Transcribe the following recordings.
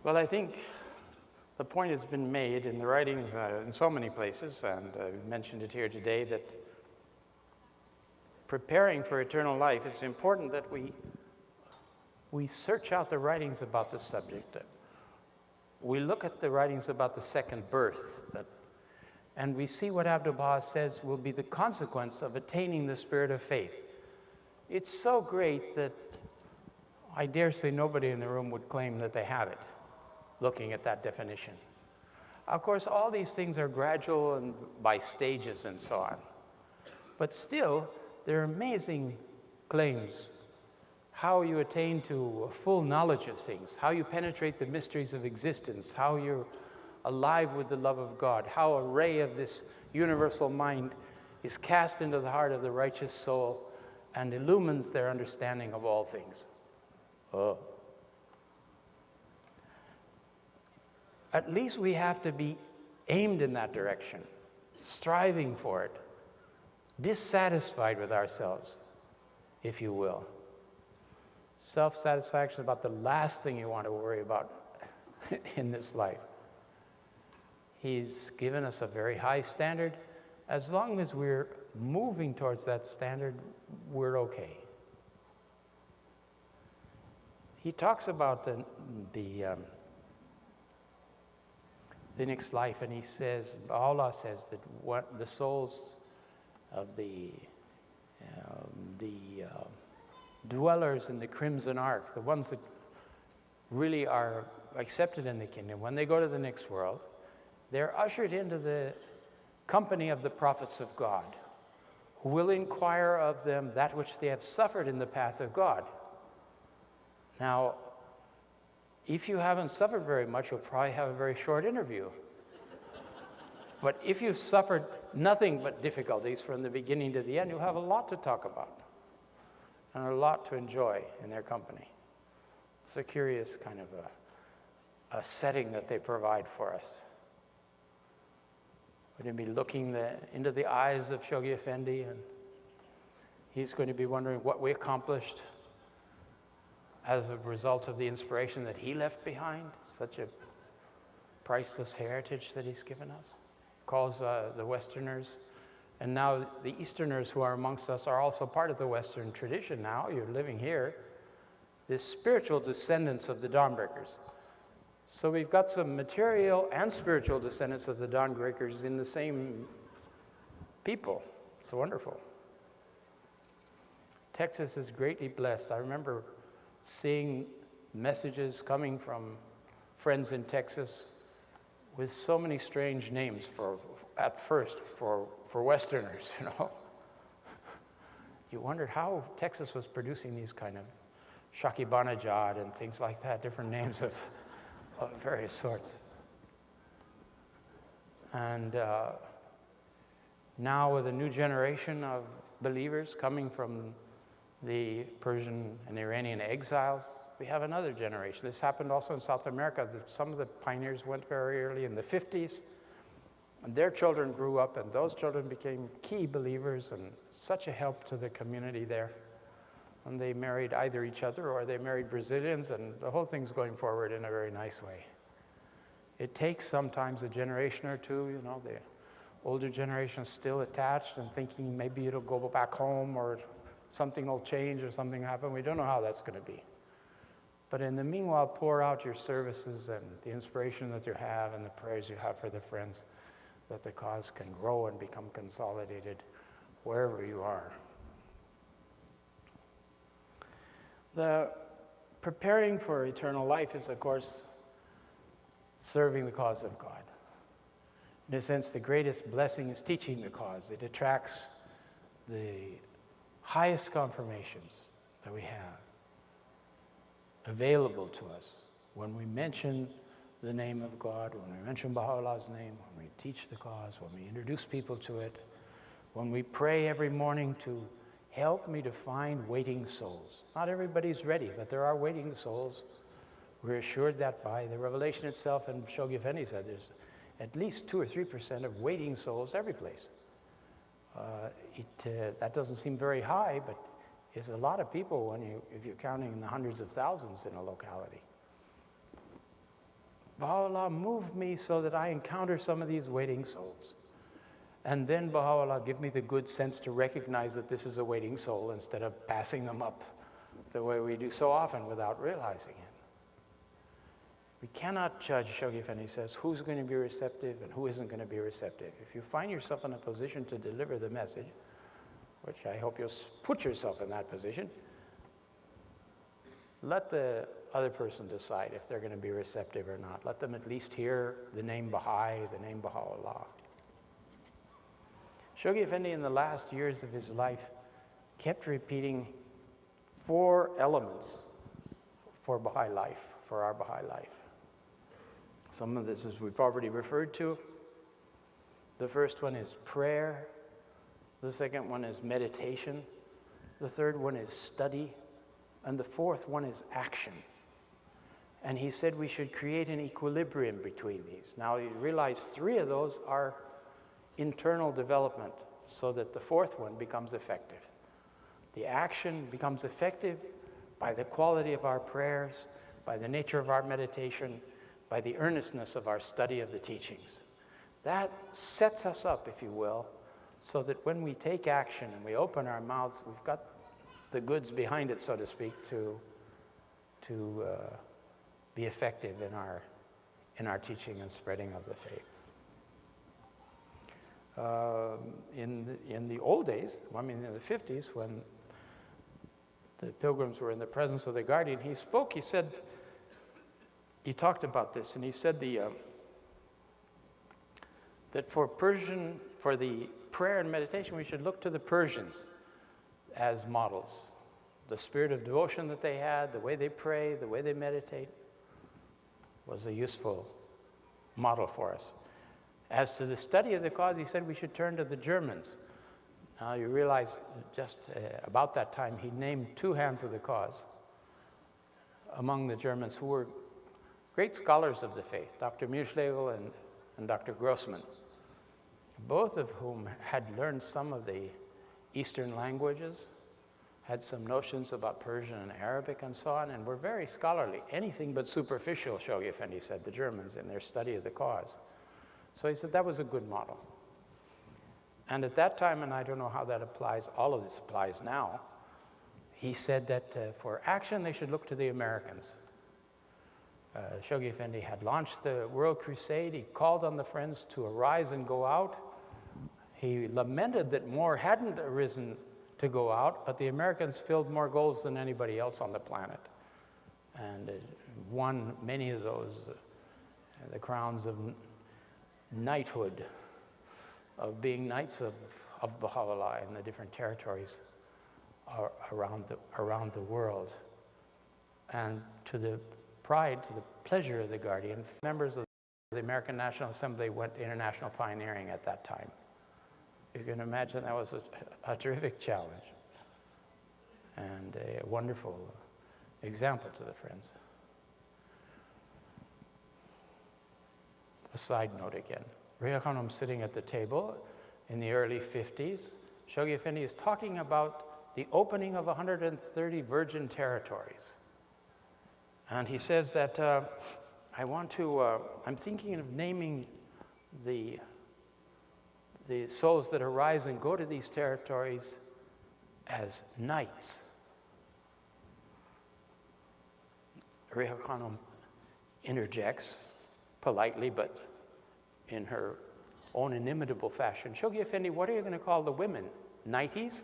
Well, I think the point has been made in the writings in so many places, and I've mentioned it here today, that preparing for eternal life, it's important that we search out the writings about the subject. We look at the writings about the second birth, and we see what Abdu'l-Baha says will be the consequence of attaining the spirit of faith. It's so great that I dare say nobody in the room would claim that they have it, looking at that definition. Of course, all these things are gradual and by stages and so on. But still, there are amazing claims. How you attain to a full knowledge of things, how you penetrate the mysteries of existence, how you're alive with the love of God, how a ray of this universal mind is cast into the heart of the righteous soul and illumines their understanding of all things. Oh. At least we have to be aimed in that direction, striving for it, dissatisfied with ourselves, if you will. Self-satisfaction is about the last thing you want to worry about in this life. He's given us a very high standard. As long as we're moving towards that standard, we're okay. He talks about the next life, and he says, Allah says that what the souls of the dwellers in the Crimson Ark, the ones that really are accepted in the kingdom, when they go to the next world, they're ushered into the company of the prophets of God, who will inquire of them that which they have suffered in the path of God. Now, if you haven't suffered very much, you'll probably have a very short interview. But if you've suffered nothing but difficulties from the beginning to the end, you'll have a lot to talk about and a lot to enjoy in their company. It's a curious kind of a setting that they provide for us. We're going to be looking into the eyes of Shoghi Effendi, and he's going to be wondering what we accomplished as a result of the inspiration that he left behind. Such a priceless heritage that he's given us. Calls the Westerners, and now the Easterners who are amongst us are also part of the Western tradition now. You're living here, the spiritual descendants of the Dawnbreakers. So we've got some material and spiritual descendants of the Dawnbreakers in the same people. It's wonderful. Texas is greatly blessed. I remember seeing messages coming from friends in Texas with so many strange names at first for Westerners, you know. You wondered how Texas was producing these kind of Shakibanajad and things like that, different names of various sorts. And now with a new generation of believers coming from the Persian and Iranian exiles, we have another generation. This happened also in South America. Some of the pioneers went very early in the 50s, and their children grew up, and those children became key believers and such a help to the community there. And they married either each other or they married Brazilians, and the whole thing's going forward in a very nice way. It takes sometimes a generation or two, you know, the older generation is still attached and thinking maybe it'll go back home or something will change or something happen. We don't know how that's going to be. But in the meanwhile, pour out your services and the inspiration that you have and the prayers you have for the friends, that the cause can grow and become consolidated wherever you are. The preparing for eternal life is, of course, serving the cause of God. In a sense, the greatest blessing is teaching the cause. It attracts the highest confirmations that we have available to us when we mention the name of God, when we mention Baha'u'llah's name, when we teach the cause, when we introduce people to it, when we pray every morning to help me to find waiting souls. Not everybody's ready, but there are waiting souls. We're assured that by the revelation itself, and Shoghi Effendi said there's at least 2 or 3% of waiting souls every place. That doesn't seem very high, but it's a lot of people if you're counting in the hundreds of thousands in a locality. Baha'u'llah, move me so that I encounter some of these waiting souls. And then Baha'u'llah, give me the good sense to recognize that this is a waiting soul instead of passing them up the way we do so often without realizing it. We cannot judge, Shoghi Effendi says, who's going to be receptive and who isn't going to be receptive. If you find yourself in a position to deliver the message, which I hope you'll put yourself in that position, let the other person decide if they're going to be receptive or not. Let them at least hear the name Baha'i, the name Baha'u'llah. Shoghi Effendi, in the last years of his life, kept repeating 4 elements for Baha'i life, for our Baha'i life. Some of this is we've already referred to. The first one is prayer. The second one is meditation. The third one is study. And the fourth one is action. And he said we should create an equilibrium between these. Now you realize 3 of those are internal development, so that the fourth one becomes effective. The action becomes effective by the quality of our prayers, by the nature of our meditation, by the earnestness of our study of the teachings. That sets us up, if you will, so that when we take action and we open our mouths, we've got the goods behind it, so to speak, to be effective in our teaching and spreading of the faith. In the old days, I mean in the 50s, when the pilgrims were in the presence of the guardian, he spoke, he said, he talked about this, and he said that for the prayer and meditation, we should look to the Persians as models. The spirit of devotion that they had, the way they pray, the way they meditate, was a useful model for us. As to the study of the cause, he said we should turn to the Germans. Now you realize just about that time he named 2 hands of the cause among the Germans who were great scholars of the faith, Dr. Muschlegel and Dr. Grossman, both of whom had learned some of the Eastern languages, had some notions about Persian and Arabic and so on, and were very scholarly. Anything but superficial, Shoghi Effendi said, the Germans, in their study of the cause. So he said that was a good model. And at that time, and I don't know how that applies, all of this applies now, he said that for action they should look to the Americans. Shoghi Effendi had launched the World Crusade. He called on the Friends to arise and go out. He lamented that more hadn't arisen to go out, but the Americans filled more goals than anybody else on the planet, and won many of those, the crowns of knighthood, of being knights of Baha'u'llah in the different territories around the world. And to the pride, to the pleasure of the guardian, members of the American National Assembly went international pioneering at that time. You can imagine that was a terrific challenge and a wonderful example to the Friends. A side note again. Rhea Khanum sitting at the table in the early 50s. Shoghi Effendi is talking about the opening of 130 virgin territories. And he says that I'm thinking of naming the souls that arise and go to these territories as knights. Rhea Khanum interjects politely, but in her own inimitable fashion, Shoghi Effendi, what are you going to call the women? Knighties?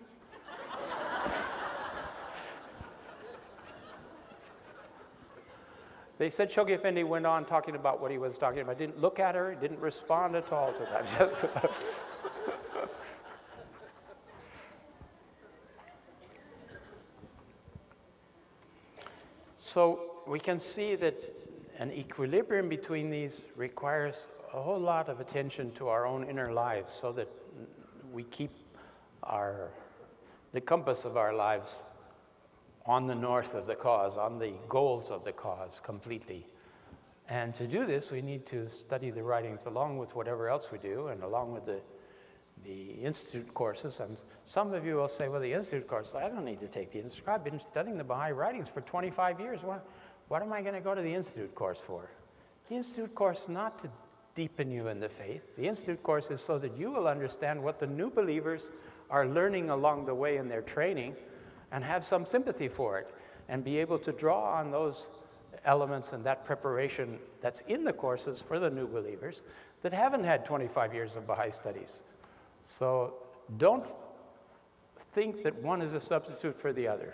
They said Shoghi Effendi went on talking about what he was talking about. Didn't look at her, didn't respond at all to that. So we can see that an equilibrium between these requires a whole lot of attention to our own inner lives, so that we keep the compass of our lives on the north of the cause, on the goals of the cause completely. And to do this, we need to study the writings along with whatever else we do, and along with the Institute courses. And some of you will say, well, the Institute course, I don't need to take the Institute. I've been studying the Baha'i writings for 25 years. What am I going to go to the Institute course for? The Institute course not to deepen you in the faith. The Institute course is so that you will understand what the new believers are learning along the way in their training and have some sympathy for it and be able to draw on those elements and that preparation that's in the courses for the new believers that haven't had 25 years of Baha'i studies. So don't think that one is a substitute for the other.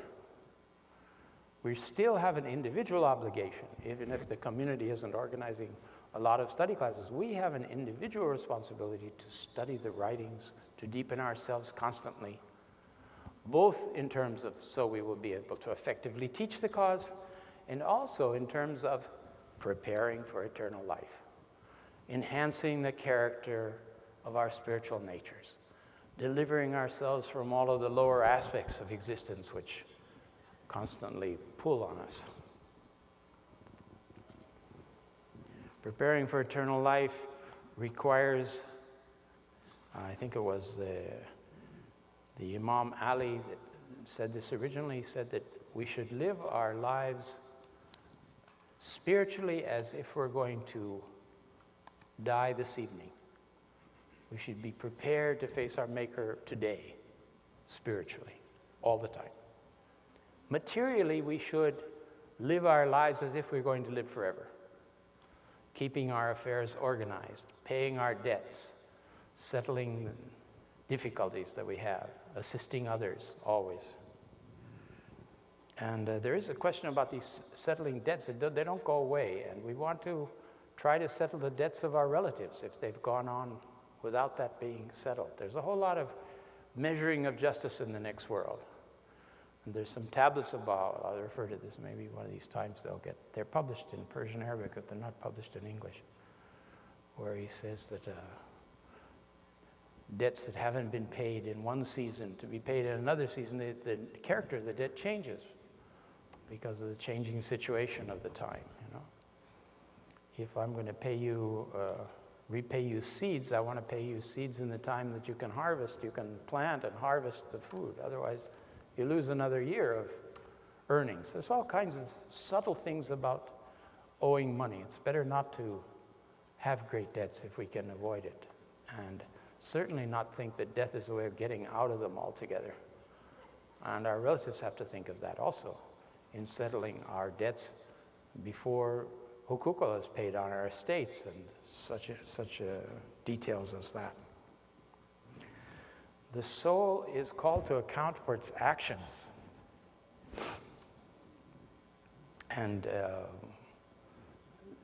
We still have an individual obligation, even if the community isn't organizing a lot of study classes. We have an individual responsibility to study the writings, to deepen ourselves constantly, both in terms of so we will be able to effectively teach the cause, and also in terms of preparing for eternal life, enhancing the character of our spiritual natures, delivering ourselves from all of the lower aspects of existence which constantly pull on us. Preparing for eternal life requires, I think it was the Imam Ali that said this originally, said that we should live our lives spiritually as if we're going to die this evening. We should be prepared to face our Maker today, spiritually, all the time. Materially, we should live our lives as if we're going to live forever, keeping our affairs organized, paying our debts, settling difficulties that we have, assisting others always. And there is a question about these settling debts. They don't go away, and we want to try to settle the debts of our relatives if they've gone on without that being settled. There's a whole lot of measuring of justice in the next world. And there's some tablets about, I'll refer to this maybe one of these times they're published in Persian Arabic, but they're not published in English, where he says that debts that haven't been paid in one season to be paid in another season, the character of the debt changes because of the changing situation of the time, you know. If I'm going to pay you, repay you seeds, I want to pay you seeds in the time that you can harvest, you can plant and harvest the food. Otherwise, you lose another year of earnings. There's all kinds of subtle things about owing money. It's better not to have great debts if we can avoid it. And certainly not think that death is a way of getting out of them altogether. And our relatives have to think of that also in settling our debts before hukukul is paid on our estates and such details as that. The soul is called to account for its actions. And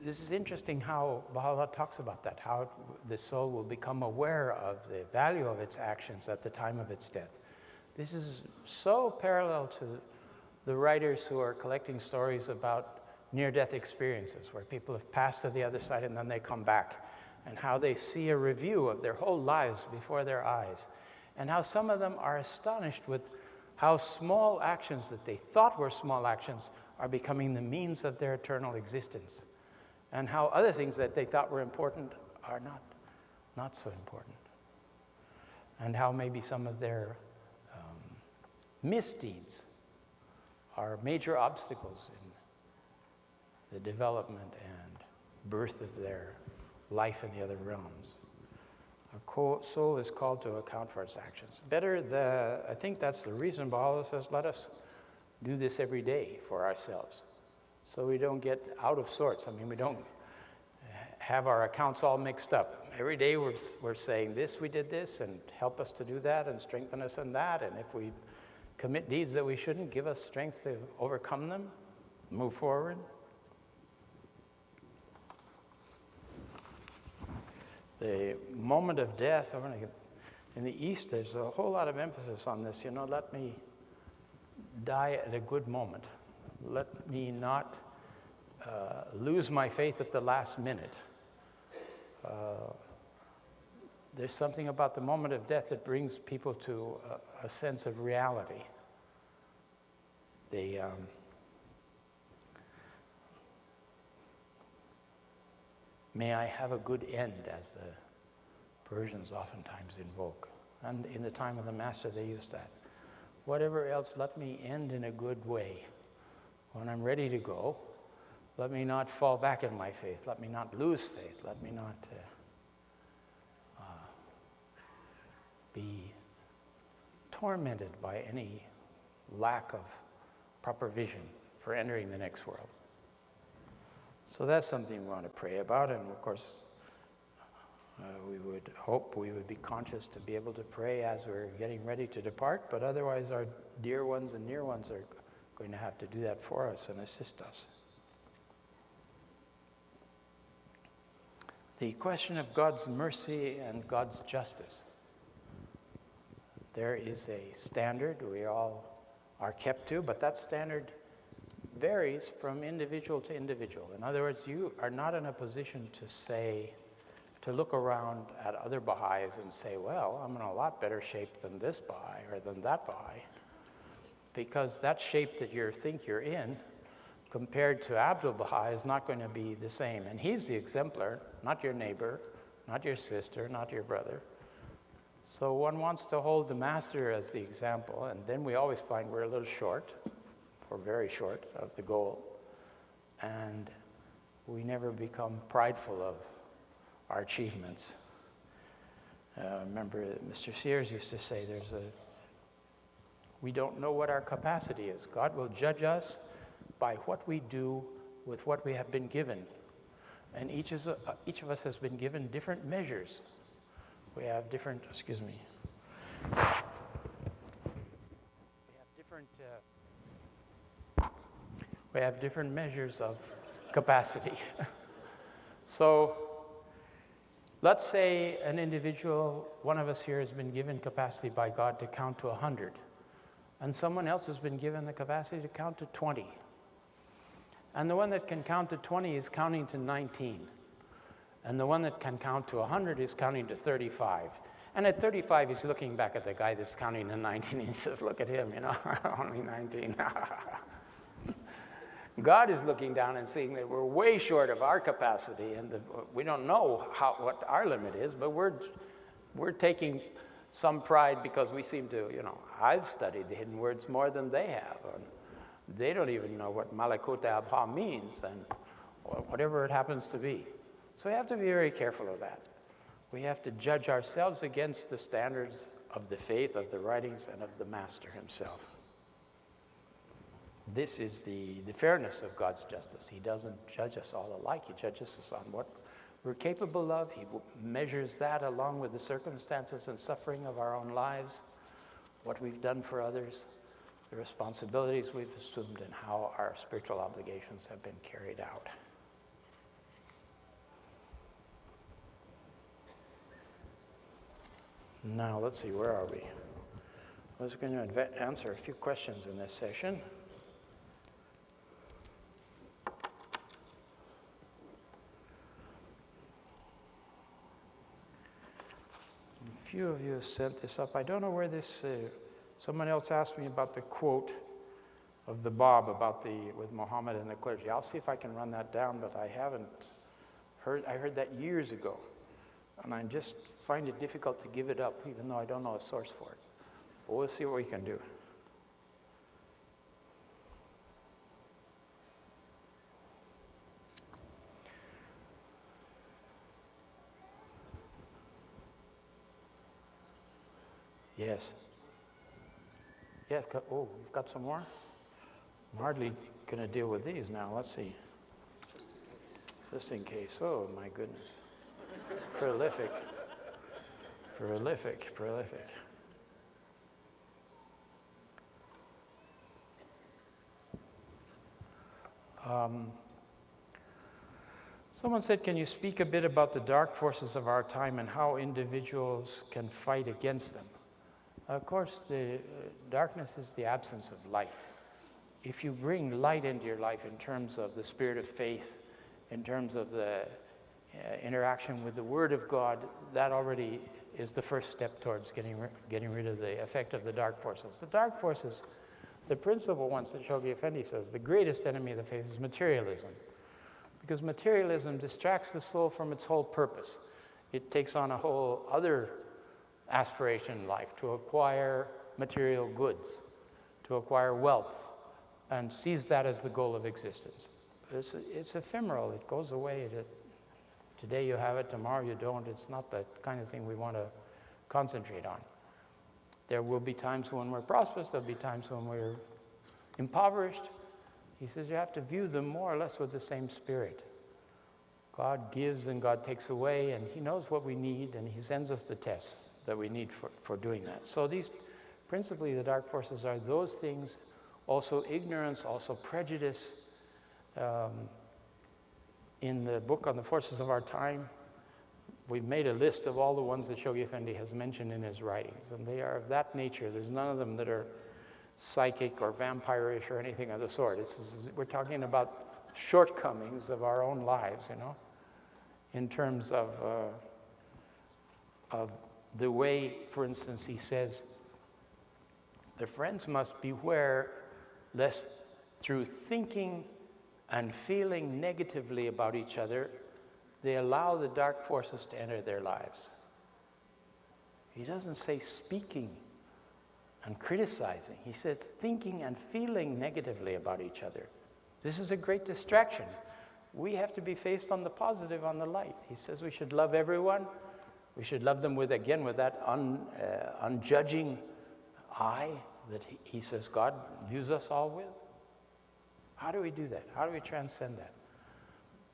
this is interesting how Baha'u'llah talks about that, how the soul will become aware of the value of its actions at the time of its death. This is so parallel to the writers who are collecting stories about near-death experiences, where people have passed to the other side and then they come back, and how they see a review of their whole lives before their eyes, and how some of them are astonished with how small actions that they thought were small actions are becoming the means of their eternal existence, and how other things that they thought were important are not so important, and how maybe some of their misdeeds are major obstacles in the development and birth of their life in the other realms. Our soul is called to account for its actions. I think that's the reason Baha'u'llah says, let us do this every day for ourselves, so we don't get out of sorts. I mean, we don't have our accounts all mixed up. Every day we're saying this, we did this, and help us to do that, and strengthen us in that, and if we commit deeds that we shouldn't, give us strength to overcome them, move forward. The moment of death, in the East, there's a whole lot of emphasis on this. You know, let me die at a good moment. Let me not lose my faith at the last minute. There's something about the moment of death that brings people to a sense of reality. May I have a good end, as the Persians oftentimes invoke. And in the time of the Master, they used that. Whatever else, let me end in a good way. When I'm ready to go, Let me not fall back in my faith. Let me not lose faith. Let me not be tormented by any lack of proper vision for entering the next world. So that's something we want to pray about, and of course, we would hope we would be conscious to be able to pray as we're getting ready to depart, but otherwise our dear ones and near ones are going to have to do that for us and assist us. The question of God's mercy and God's justice. There is a standard we all are kept to, but that standard varies from individual to individual. In other words, you are not in a position to look around at other Baha'is and say, well, I'm in a lot better shape than this Baha'i or than that Baha'i, because that shape that you think you're in compared to Abdul Baha'i is not going to be the same. And he's the exemplar, not your neighbor, not your sister, not your brother. So one wants to hold the master as the example, and then we always find we're a little short, or very short, of the goal. And we never become prideful of our achievements. Remember, Mr. Sears used to say, we don't know what our capacity is. God will judge us by what we do with what we have been given. And each of us has been given different measures. We have different, we have different measures of capacity. So let's say an individual, one of us here has been given capacity by God to count to 100, and someone else has been given the capacity to count to 20. And the one that can count to 20 is counting to 19. And the one that can count to 100 is counting to 35. And at 35, he's looking back at the guy that's counting to 19, and he says, look at him, only 19. God is looking down and seeing that we're way short of our capacity, and we don't know what our limit is, but we're taking some pride because we seem to, I've studied the hidden words more than they have. And they don't even know what Malakut Abha means, and whatever it happens to be. So we have to be very careful of that. We have to judge ourselves against the standards of the faith, of the writings, and of the Master himself. This is the fairness of God's justice. He doesn't judge us all alike. He judges us on what we're capable of. He measures that along with the circumstances and suffering of our own lives, what we've done for others, the responsibilities we've assumed, and how our spiritual obligations have been carried out. Now, let's see, where are we? I was going to answer a few questions in this session. A few of you sent this up. I don't know where this, someone else asked me about the quote of the Bab with Muhammad and the clergy. I'll see if I can run that down, but I haven't heard, I heard that years ago. And I just find it difficult to give it up, even though I don't know a source for it. But we'll see what we can do. Yes. Yeah, oh, we've got some more? I'm hardly going to deal with these now. Let's see. Just in case. Oh, my goodness. Prolific. Prolific, prolific. Someone said, can you speak a bit about the dark forces of our time and how individuals can fight against them? Of course, the darkness is the absence of light. If you bring light into your life in terms of the spirit of faith, in terms of the interaction with the Word of God, that already is the first step towards getting rid of the effect of the dark forces. The dark forces, the principal ones that Shoghi Effendi says, the greatest enemy of the faith is materialism. Because materialism distracts the soul from its whole purpose. It takes on a whole other aspiration in life, to acquire material goods, to acquire wealth, and sees that as the goal of existence. it's ephemeral. It goes away. Today you have it, tomorrow you don't. It's not the kind of thing we want to concentrate on. There will be times when we're prosperous. There'll be times when we're impoverished. He says you have to view them more or less with the same spirit. God gives and God takes away, and he knows what we need, and he sends us the tests that we need for doing that. So these, principally the dark forces are those things, also ignorance, also prejudice. In the book on the forces of our time, we've made a list of all the ones that Shoghi Effendi has mentioned in his writings, and they are of that nature. There's none of them that are psychic or vampirish or anything of the sort. We're talking about shortcomings of our own lives, in terms of the way, for instance, he says, the friends must beware lest through thinking and feeling negatively about each other, they allow the dark forces to enter their lives. He doesn't say speaking and criticizing. He says thinking and feeling negatively about each other. This is a great distraction. We have to be faced on the positive, on the light. He says we should love everyone. We should love them with that unjudging eye that he says God views us all with. How do we do that? How do we transcend that?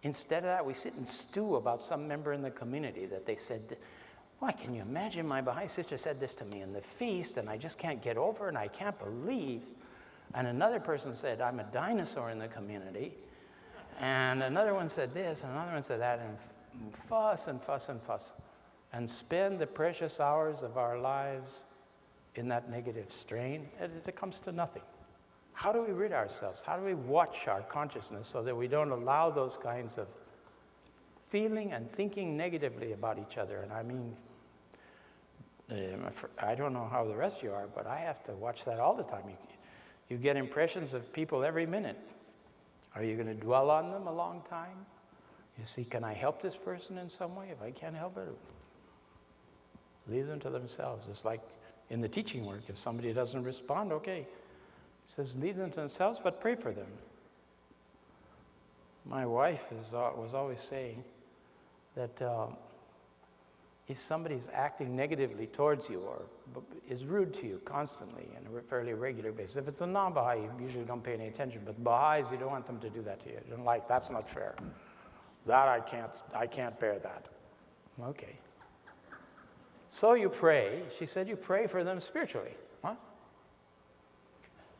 Instead of that, we sit and stew about some member in the community that they said, why, can you imagine my Baha'i sister said this to me in the feast, and I just can't get over it, and I can't believe. And another person said, I'm a dinosaur in the community. And another one said this, and another one said that, and fuss and fuss and fuss. And spend the precious hours of our lives in that negative strain, it comes to nothing. How do we rid ourselves? How do we watch our consciousness so that we don't allow those kinds of feeling and thinking negatively about each other? And I mean, I don't know how the rest of you are, but I have to watch that all the time. You get impressions of people every minute. Are you going to dwell on them a long time? You see, can I help this person in some way? If I can't help it, leave them to themselves. It's like in the teaching work, if somebody doesn't respond, okay. He says, leave them to themselves, but pray for them. My wife was always saying that if somebody's acting negatively towards you or is rude to you constantly on a fairly regular basis, if it's a non-Baha'i, you usually don't pay any attention, but Baha'is, you don't want them to do that to you. You don't like, that's not fair. That I can't bear that. Okay. So you pray. She said you pray for them spiritually. Huh?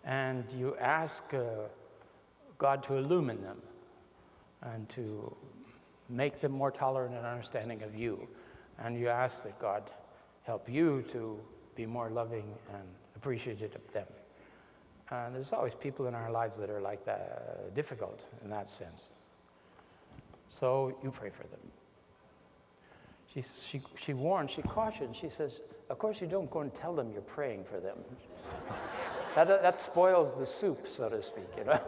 And you ask God to illumine them and to make them more tolerant and understanding of you. And you ask that God help you to be more loving and appreciative of them. And there's always people in our lives that are like that, difficult in that sense. So you pray for them. She warned, she cautioned, she says, of course you don't go and tell them you're praying for them. That spoils the soup, so to speak, you know.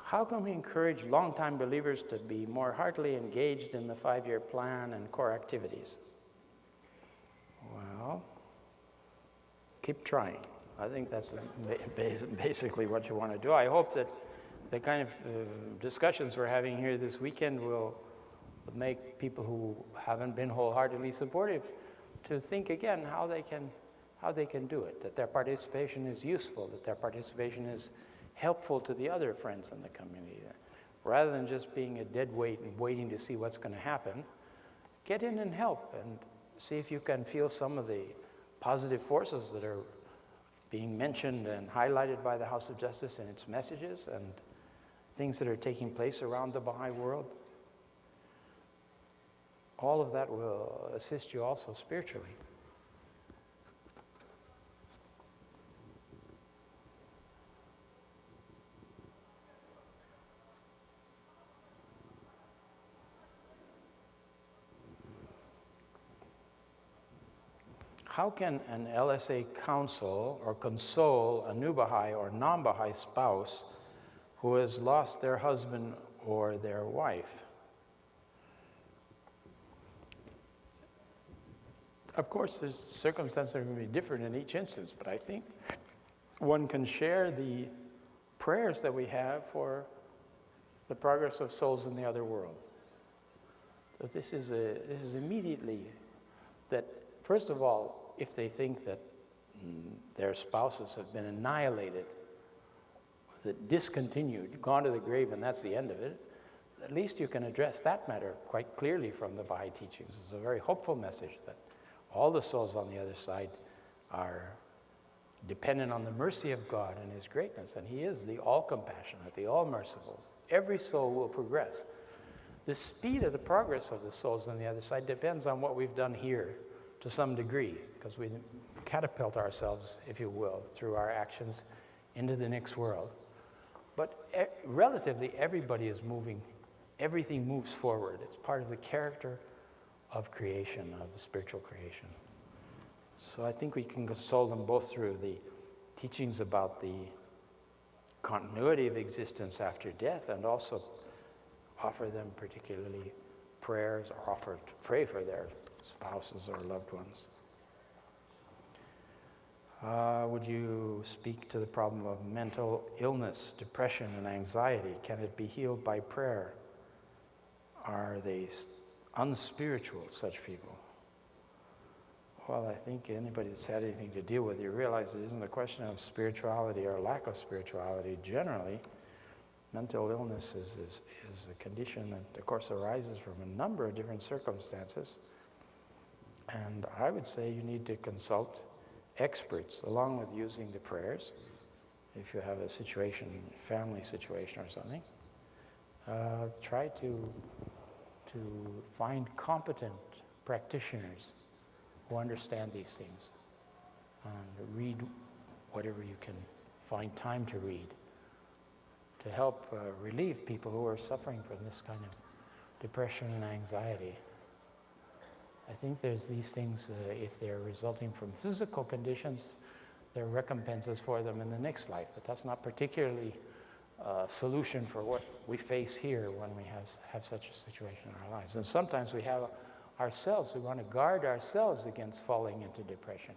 How can we encourage longtime believers to be more heartily engaged in the 5-year plan and core activities? Well, keep trying. I think that's basically what you want to do. I hope that the kind of discussions we're having here this weekend will make people who haven't been wholeheartedly supportive to think again how they can do it, that their participation is useful, that their participation is helpful to the other friends in the community. Rather than just being a dead weight and waiting to see what's going to happen, get in and help and see if you can feel some of the positive forces that are being mentioned and highlighted by the House of Justice in its messages and things that are taking place around the Baha'i world. All of that will assist you also spiritually. How can an LSA counsel or console a new Baha'i or non-Baha'i spouse who has lost their husband or their wife? Of course, there's circumstances that are going to be different in each instance, but I think one can share the prayers that we have for the progress of souls in the other world. So this is immediately that, first of all, if they think that their spouses have been annihilated, that discontinued, gone to the grave, and that's the end of it, at least you can address that matter quite clearly from the Baha'i teachings. It's a very hopeful message that all the souls on the other side are dependent on the mercy of God and His greatness, and He is the all-compassionate, the all-merciful. Every soul will progress. The speed of the progress of the souls on the other side depends on what we've done here to some degree, because we catapult ourselves, if you will, through our actions into the next world. But relatively, everybody is moving. Everything moves forward. It's part of the character of creation, of the spiritual creation. So I think we can console them both through the teachings about the continuity of existence after death, and also offer them particularly prayers, or offer to pray for their spouses or loved ones. Would you speak to the problem of mental illness, depression, and anxiety? Can it be healed by prayer? Are they unspiritual, such people? Well, I think anybody that's had anything to deal with, you realize it isn't a question of spirituality or lack of spirituality. Generally, mental illness is a condition that, of course, arises from a number of different circumstances. And I would say you need to consult experts along with using the prayers. If you have a situation, family situation or something, try to find competent practitioners who understand these things, and read whatever you can find time to read to help relieve people who are suffering from this kind of depression and anxiety. I think there's these things, if they're resulting from physical conditions, there are recompenses for them in the next life, but that's not particularly a solution for what we face here when we have such a situation in our lives. And sometimes we have ourselves, we want to guard ourselves against falling into depression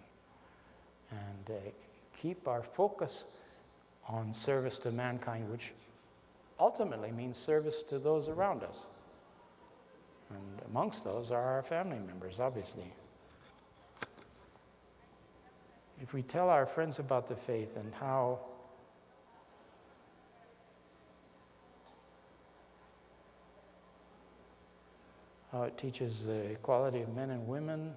and keep our focus on service to mankind, which ultimately means service to those around us. And amongst those are our family members, obviously. If we tell our friends about the faith and how it teaches the equality of men and women,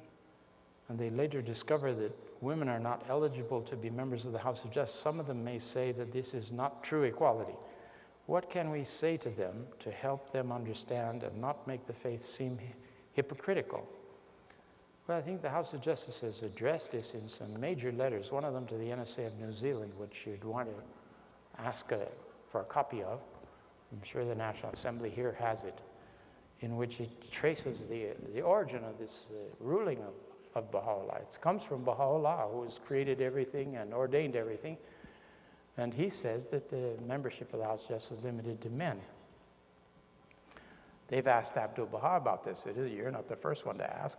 and they later discover that women are not eligible to be members of the House of Justice, some of them may say that this is not true equality. What can we say to them to help them understand and not make the faith seem hypocritical? Well, I think the House of Justice has addressed this in some major letters, one of them to the NSA of New Zealand, which you'd want to ask for a copy of. I'm sure the National Assembly here has it, in which it traces the origin of this ruling of Baha'u'llah. It comes from Baha'u'llah, who has created everything and ordained everything. And he says that the membership of the House of Justice is limited to men. They've asked Abdu'l-Baha about this. You're not the first one to ask.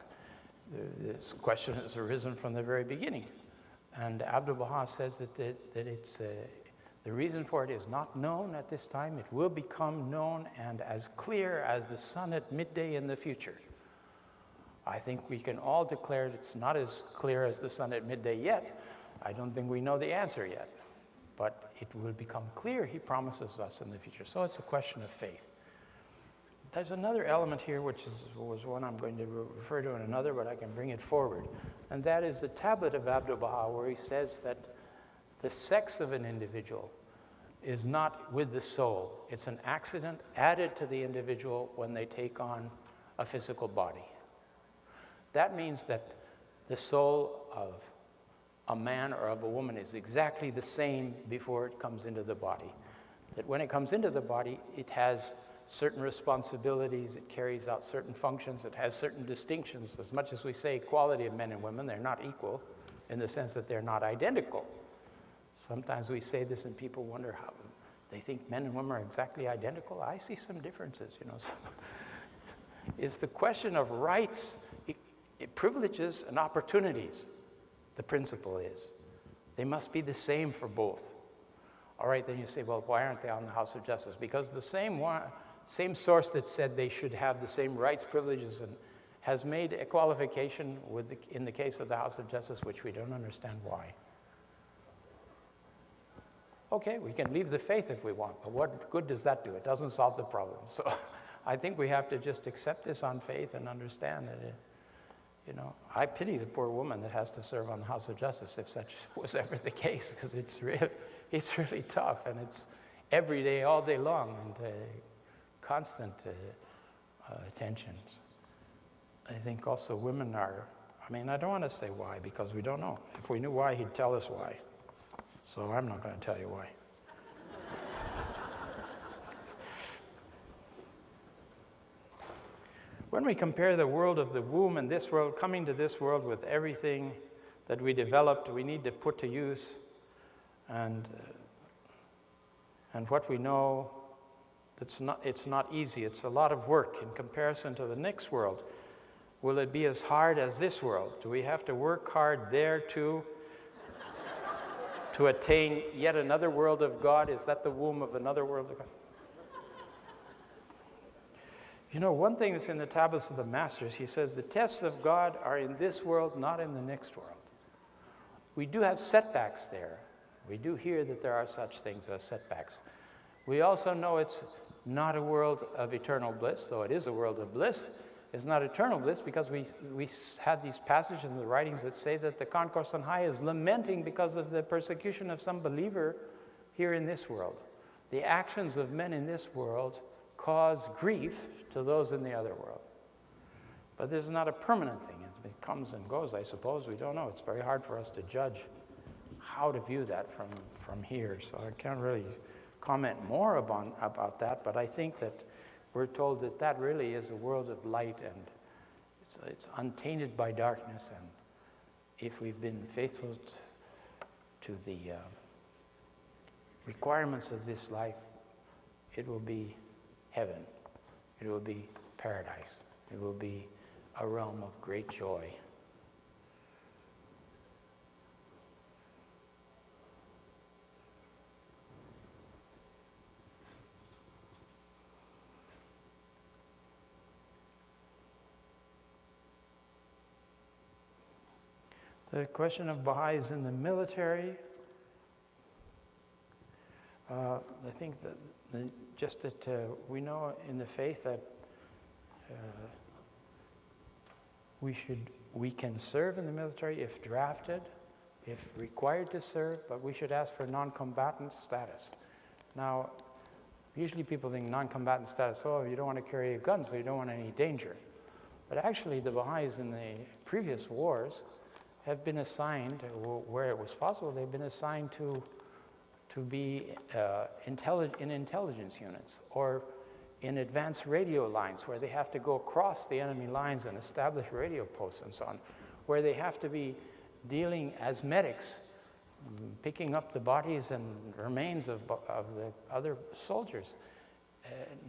This question has arisen from the very beginning. And Abdu'l-Baha says that it's the reason for it is not known at this time. It will become known and as clear as the sun at midday in the future. I think we can all declare it's not as clear as the sun at midday yet. I don't think we know the answer yet. But it will become clear, he promises us, in the future. So it's a question of faith. There's another element here, which was one I'm going to refer to in another, but I can bring it forward. And that is the tablet of Abdu'l-Baha, where he says that the sex of an individual is not with the soul. It's an accident added to the individual when they take on a physical body. That means that the soul of a man or of a woman is exactly the same before it comes into the body. That when it comes into the body, it has certain responsibilities, it carries out certain functions, it has certain distinctions. As much as we say equality of men and women, they're not equal in the sense that they're not identical. Sometimes we say this and people wonder how they think men and women are exactly identical. I see some differences, you know. It's the question of rights. privileges and opportunities, the principle is. They must be the same for both. All right, then you say, well, why aren't they on the House of Justice? Because the same source that said they should have the same rights, privileges, and has made a qualification in the case of the House of Justice, which we don't understand why. Okay, we can leave the faith if we want, but what good does that do? It doesn't solve the problem. So I think we have to just accept this on faith and understand that, I pity the poor woman that has to serve on the House of Justice if such was ever the case, because it's really tough, and it's every day, all day long, and constant tensions. I think also women are, I don't want to say why, because we don't know. If we knew why, he'd tell us why. So I'm not going to tell you why. When we compare the world of the womb and this world, coming to this world with everything that we developed, we need to put to use, and what we know, it's not easy. It's a lot of work in comparison to the next world. Will it be as hard as this world? Do we have to work hard there too to attain yet another world of God? Is that the womb of another world of God? One thing that's in the tablets of the Masters, he says, the tests of God are in this world, not in the next world. We do have setbacks there. We do hear that there are such things as setbacks. We also know it's not a world of eternal bliss, though it is a world of bliss. It's not eternal bliss because we have these passages in the writings that say that the concourse on high is lamenting because of the persecution of some believer here in this world. The actions of men in this world cause grief to those in the other world. But this is not a permanent thing. It comes and goes, I suppose. We don't know. It's very hard for us to judge how to view that from here. So I can't really comment more about that, but I think that we're told that that really is a world of light, and it's untainted by darkness, and if we've been faithful to the requirements of this life, it will be heaven. It will be paradise. It will be a realm of great joy. The question of Baha'is in the military, I think that we know in the faith that we can serve in the military if drafted, if required to serve, but we should ask for non-combatant status. Now, usually people think non-combatant status, oh, you don't want to carry a gun, so you don't want any danger. But actually, the Baha'is in the previous wars have been assigned, where it was possible, they've been assigned to be in intelligence units or in advanced radio lines where they have to go across the enemy lines and establish radio posts and so on, where they have to be dealing as medics, picking up the bodies and remains of the other soldiers,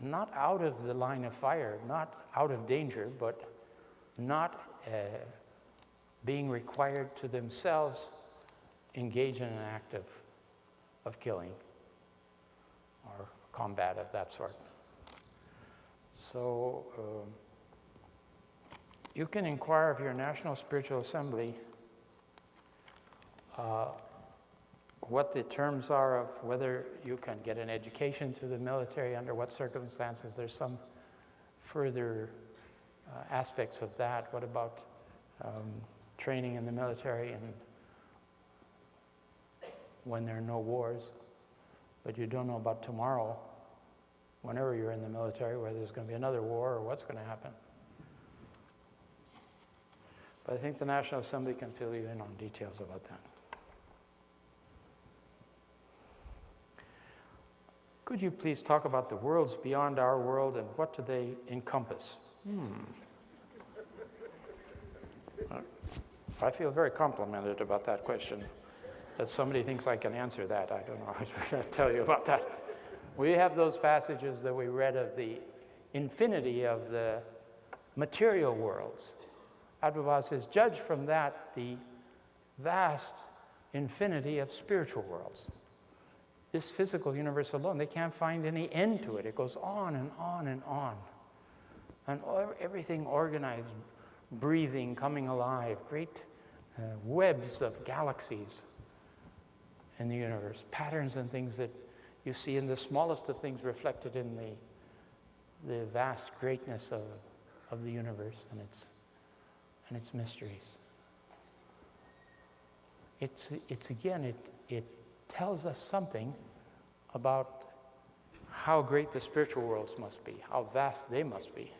not out of the line of fire, not out of danger, but not being required to themselves engage in an act of killing or combat of that sort. So you can inquire of your National Spiritual Assembly what the terms are of whether you can get an education through the military, under what circumstances. There's some further aspects of that. What about training in the military and when there are no wars? But you don't know about tomorrow, whenever you're in the military, whether there's going to be another war or what's going to happen. But I think the National Assembly can fill you in on details about that. Could you please talk about the worlds beyond our world and what do they encompass? I feel very complimented about that question, that somebody thinks I can answer that. I don't know how to tell you about that. We have those passages that we read of the infinity of the material worlds Abdu'l-Baha says, judge from that the vast infinity of spiritual worlds. This physical universe alone, they can't find any end to it. It goes on and on and on. And everything organized, breathing, coming alive, great webs of galaxies in the universe, patterns and things that you see in the smallest of things reflected in the vast greatness of the universe and its mysteries. It's again, it tells us something about how great the spiritual worlds must be, how vast they must be.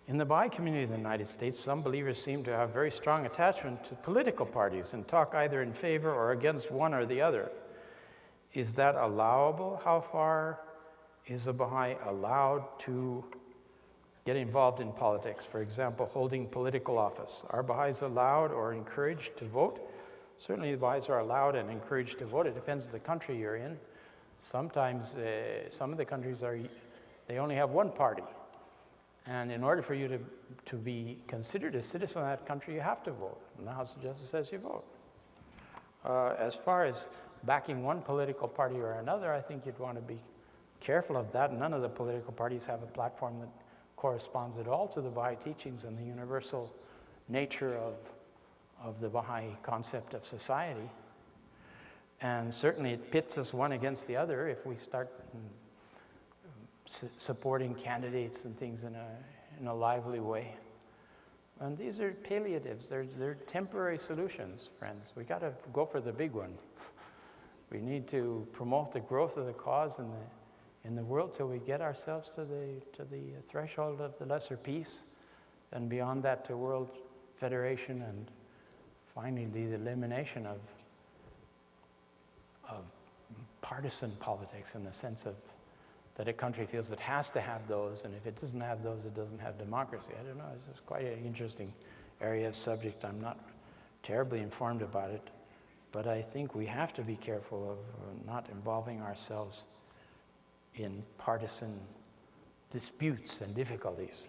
In the Baha'i community of the United States, some believers seem to have very strong attachment to political parties and talk either in favor or against one or the other. Is that allowable? How far is a Baha'i allowed to get involved in politics? For example, holding political office. Are Baha'is allowed or encouraged to vote? Certainly the Baha'is are allowed and encouraged to vote. It depends on the country you're in. Sometimes some of the countries they only have one party. And in order for you to be considered a citizen of that country, you have to vote. And the House of Justice says you vote. As far as backing one political party or another, I think you'd want to be careful of that. None of the political parties have a platform that corresponds at all to the Baha'i teachings and the universal nature of the Baha'i concept of society. And certainly it pits us one against the other if we start supporting candidates and things in a lively way. And these are palliatives. They're temporary solutions, friends. We got to go for the big one. We need to promote the growth of the cause in the world till we get ourselves to the threshold of the lesser peace, and beyond that to world federation, and finally the elimination of partisan politics in the sense of that a country feels it has to have those, and if it doesn't have those, it doesn't have democracy. I don't know, it's just quite an interesting area of subject. I'm not terribly informed about it, but I think we have to be careful of not involving ourselves in partisan disputes and difficulties.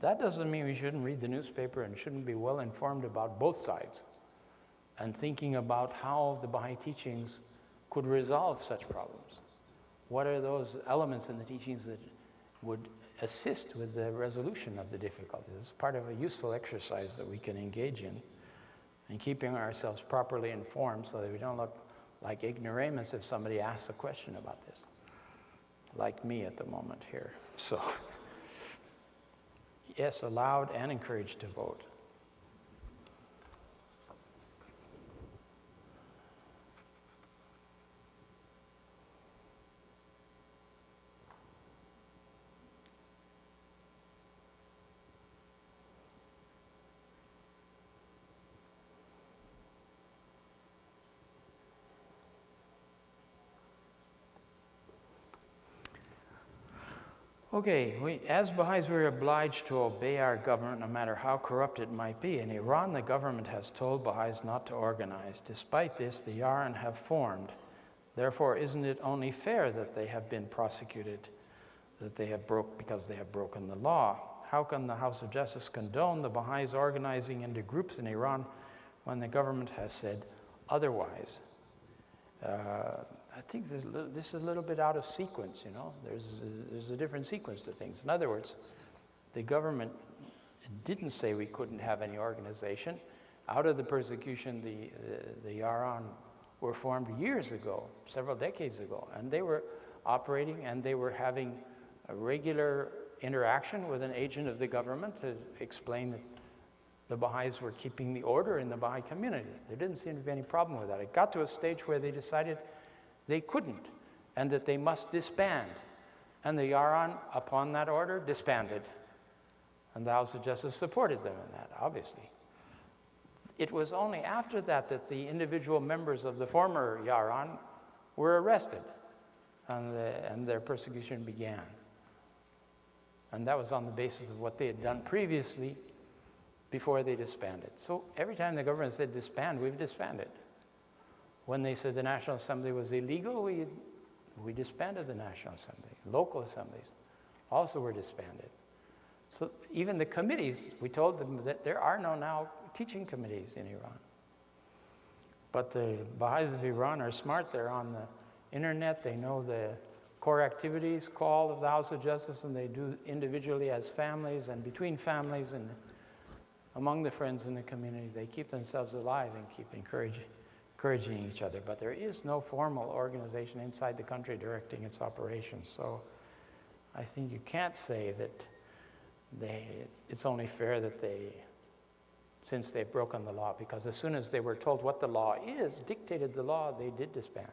That doesn't mean we shouldn't read the newspaper and shouldn't be well informed about both sides and thinking about how the Baha'i teachings could resolve such problems. What are those elements in the teachings that would assist with the resolution of the difficulties? It's part of a useful exercise that we can engage in keeping ourselves properly informed so that we don't look like ignoramus if somebody asks a question about this, like me at the moment here. So, yes, allowed and encouraged to vote. Okay, as Baha'is, we're obliged to obey our government no matter how corrupt it might be. In Iran, the government has told Baha'is not to organize. Despite this, the Yaran have formed. Therefore, isn't it only fair that they have been prosecuted, that they have because they have broken the law? How can the House of Justice condone the Baha'is organizing into groups in Iran when the government has said otherwise? I think this is a little bit out of sequence, you know. There's a different sequence to things. In other words, the government didn't say we couldn't have any organization. Out of the persecution, the Yaran were formed years ago, several decades ago, and they were operating and they were having a regular interaction with an agent of the government to explain that the Baha'is were keeping the order in the Baha'i community. There didn't seem to be any problem with that. It got to a stage where they decided they couldn't, and that they must disband. And the Yaran, upon that order, disbanded. And the House of Justice supported them in that, obviously. It was only after that that the individual members of the former Yaran were arrested, and their persecution began. And that was on the basis of what they had done previously before they disbanded. So every time the government said disband, we've disbanded. When they said the National Assembly was illegal, we disbanded the National Assembly. Local assemblies also were disbanded. So even the committees, we told them that there are no now teaching committees in Iran. But the Baha'is of Iran are smart. They're on the internet. They know the core activities, call of the House of Justice, and they do individually as families and between families and among the friends in the community. They keep themselves alive and keep encouraging each other. But there is no formal organization inside the country directing its operations. So I think you can't say that it's only fair that since they've broken the law, because as soon as they were told what the law is, dictated the law, they did disband.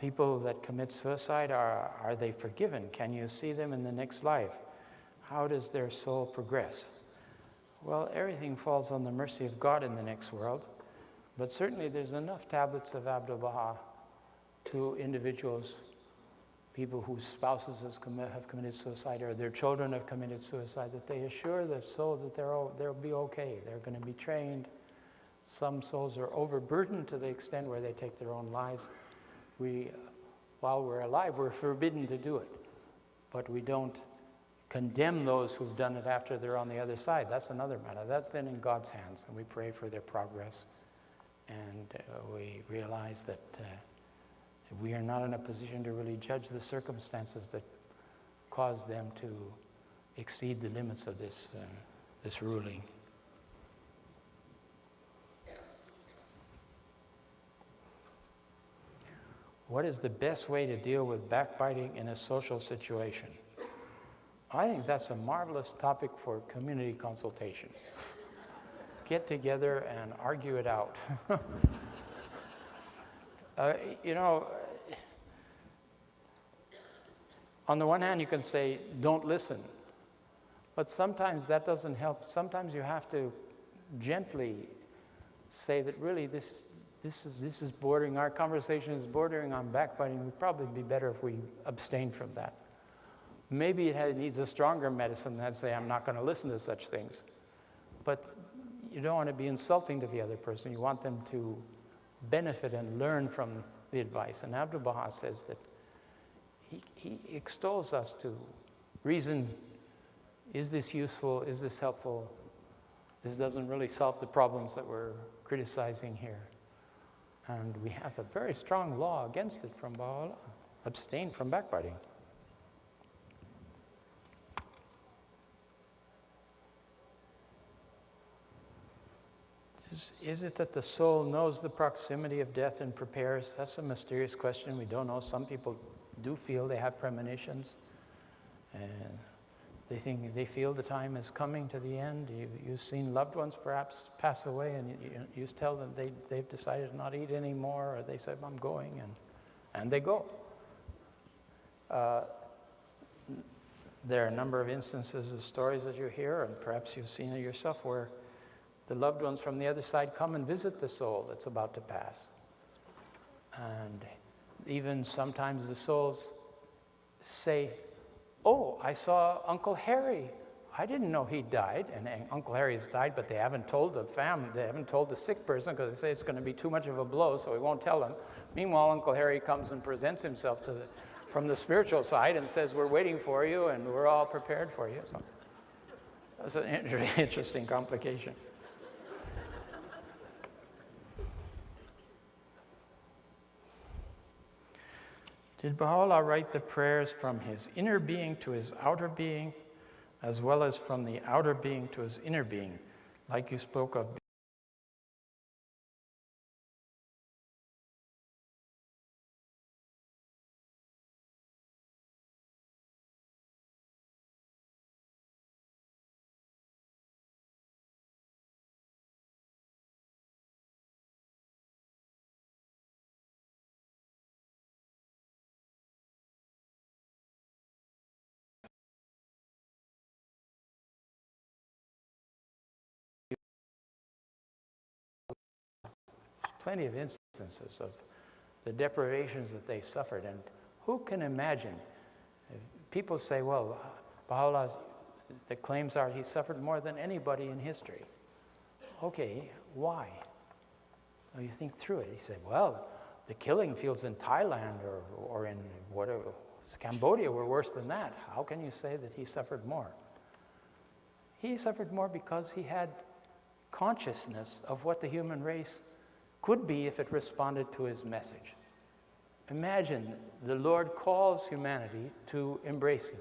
People that commit suicide, are they forgiven? Can you see them in the next life? How does their soul progress? Well, everything falls on the mercy of God in the next world, but certainly there's enough tablets of Abdu'l-Baha to individuals, people whose spouses have committed suicide or their children have committed suicide, that they assure their soul that they'll be okay. They're going to be trained. Some souls are overburdened to the extent where they take their own lives. While we're alive, we're forbidden to do it, but we don't condemn those who've done it after they're on the other side. That's another matter. That's then in God's hands, and we pray for their progress, and we realize that we are not in a position to really judge the circumstances that cause them to exceed the limits of this ruling. What is the best way to deal with backbiting in a social situation? I think that's a marvelous topic for community consultation. Get together and argue it out. On the one hand, you can say, don't listen. But sometimes that doesn't help. Sometimes you have to gently say that really this is bordering, our conversation is bordering on backbiting. It would probably be better if we abstain from that. Maybe it needs a stronger medicine than say, I'm not going to listen to such things. But you don't want to be insulting to the other person. You want them to benefit and learn from the advice. And Abdu'l-Baha says that he extols us to reason, is this useful, is this helpful? This doesn't really solve the problems that we're criticizing here. And we have a very strong law against it from Baha'u'llah. Abstain from backbiting. Is it that the soul knows the proximity of death and prepares? That's a mysterious question. We don't know. Some people do feel they have premonitions, and they feel the time is coming to the end. You've seen loved ones perhaps pass away, and you tell them they've decided to not eat anymore, or they say, I'm going, and they go. There are a number of instances of stories that you hear, and perhaps you've seen it yourself, where the loved ones from the other side come and visit the soul that's about to pass. And even sometimes the souls say, oh, I saw Uncle Harry. I didn't know he died. And Uncle Harry's died, but they haven't told the family, they haven't told the sick person, because they say it's going to be too much of a blow, so we won't tell them. Meanwhile, Uncle Harry comes and presents himself from the spiritual side and says, we're waiting for you, and we're all prepared for you. So that's an interesting complication. Did Baha'u'llah write the prayers from his inner being to his outer being, as well as from the outer being to his inner being, like you spoke of? Plenty of instances of the deprivations that they suffered, and who can imagine people say, well, Baha'u'llah, the claims are he suffered more than anybody in history. Okay, why? Well, you think through it. He said, well, the killing fields in Thailand or in whatever, Cambodia were worse than that. How can you say that he suffered more? He suffered more because he had consciousness of what the human race could be if it responded to his message. Imagine the Lord calls humanity to embrace him,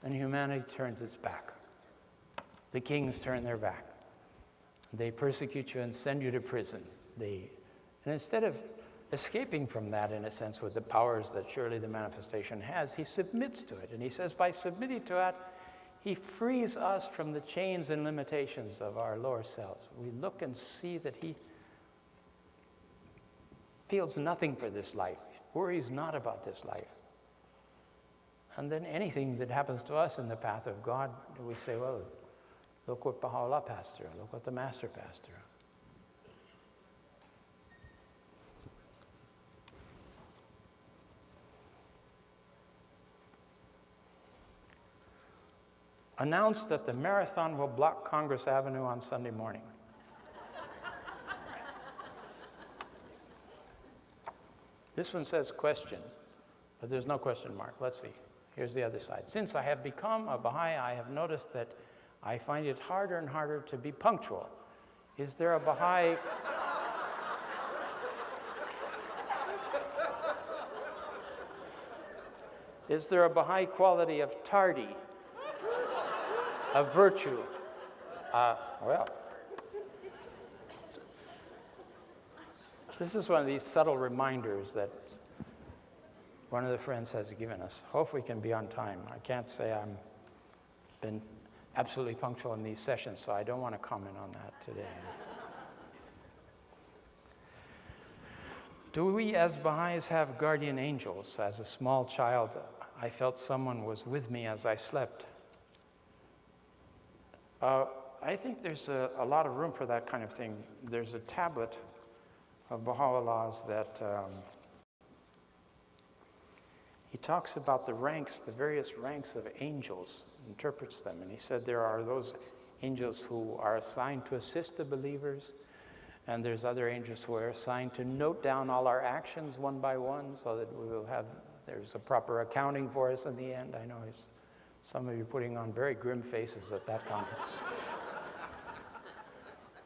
and humanity turns its back. The kings turn their back. They persecute you and send you to prison. And instead of escaping from that, in a sense, with the powers that surely the manifestation has, he submits to it. And he says, by submitting to it, he frees us from the chains and limitations of our lower selves. We look and see that he feels nothing for this life, worries not about this life. And then anything that happens to us in the path of God, we say, well, look what Baha'u'llah passed through, look what the Master passed through. Announced that the marathon will block Congress Avenue on Sunday morning. This one says question, but there's no question mark. Let's see. Here's the other side. Since I have become a Baha'i, I have noticed that I find it harder and harder to be punctual. Is there a Baha'i... Is there a Baha'i quality of tardy? A virtue? Well, this is one of these subtle reminders that one of the friends has given us. Hope we can be on time. I can't say I'm been absolutely punctual in these sessions, so I don't want to comment on that today. Do we as Baha'is have guardian angels? As a small child, I felt someone was with me as I slept. I think there's a lot of room for that kind of thing. There's a tablet of Baha'u'llah's that he talks about the ranks, the various ranks of angels, interprets them. And he said there are those angels who are assigned to assist the believers, and there's other angels who are assigned to note down all our actions one by one so that we will have, there's a proper accounting for us in the end. I know some of you putting on very grim faces at that comment.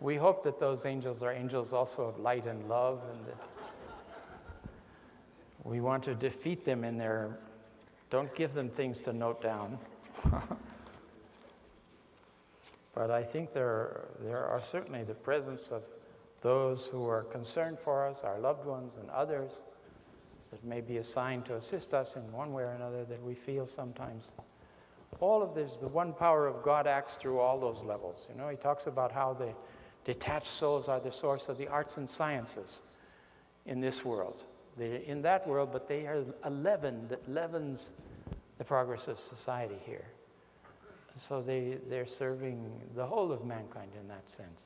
We hope that those angels are angels also of light and love, and that we want to defeat them in their, don't give them things to note down. But I think there are certainly the presence of those who are concerned for us, our loved ones and others, that may be assigned to assist us in one way or another that we feel sometimes. All of this, the one power of God acts through all those levels. You know, he talks about how the detached souls are the source of the arts and sciences in this world. They're in that world, but they are a leaven that leavens the progress of society here. So they're serving the whole of mankind in that sense.